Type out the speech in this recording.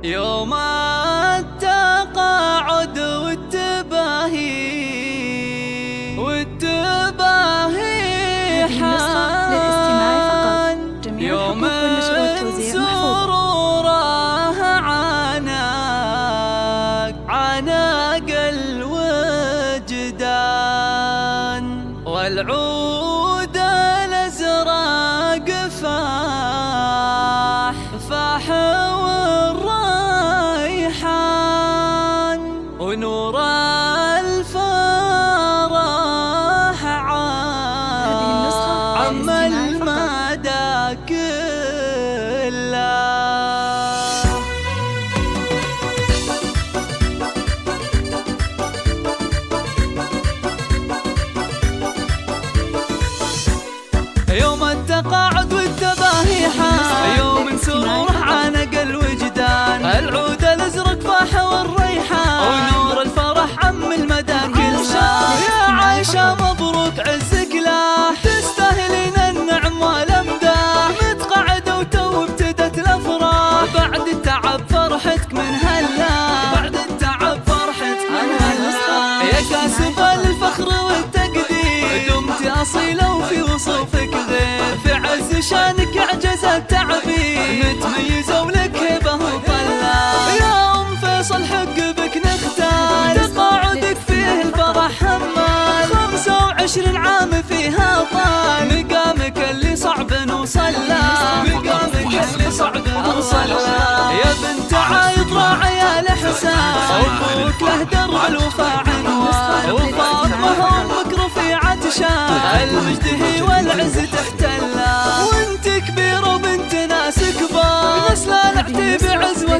يوم التقاعد والتباهي حان يوم سروره عانق الوجدان، والعود الازرق فاح والريحان، ونور الفرح عم المدى كله. يوم التقاعد والتباهي حان، يوم سروره عانق الوجدان، العود الازرق فاح والريحان، ونور الفرح عم المدى كله. يا عايشة مبروك عزك له، تستاهلين النعم والامداح، متقاعدة وتو ابتدت الافراح، بعد التعب فرحتك من هلا، بعد التعب فرحتك من هلا. يا كاسفة للفخر والتقدير، دمت أصيلة وفي وصوفك غير، في عز شانك يعجز التعبير، متميزة ولك هبة وطلة. يا أم فيصل حق بك نختار، تقاعدك فيه الفرح همال، 25 عام فيها طال، مقامك اللي صعب نوصله، مقامك اللي صعب نوصله. يا بنت عايض راعي الإحسان، أبوك له درب الوفا عنوان، وفاطمة أمك رفيعة شان، المجد هي والعز تحتله. وانت كبيرة وبنت ناس كبار، نسل نعتي بعزوة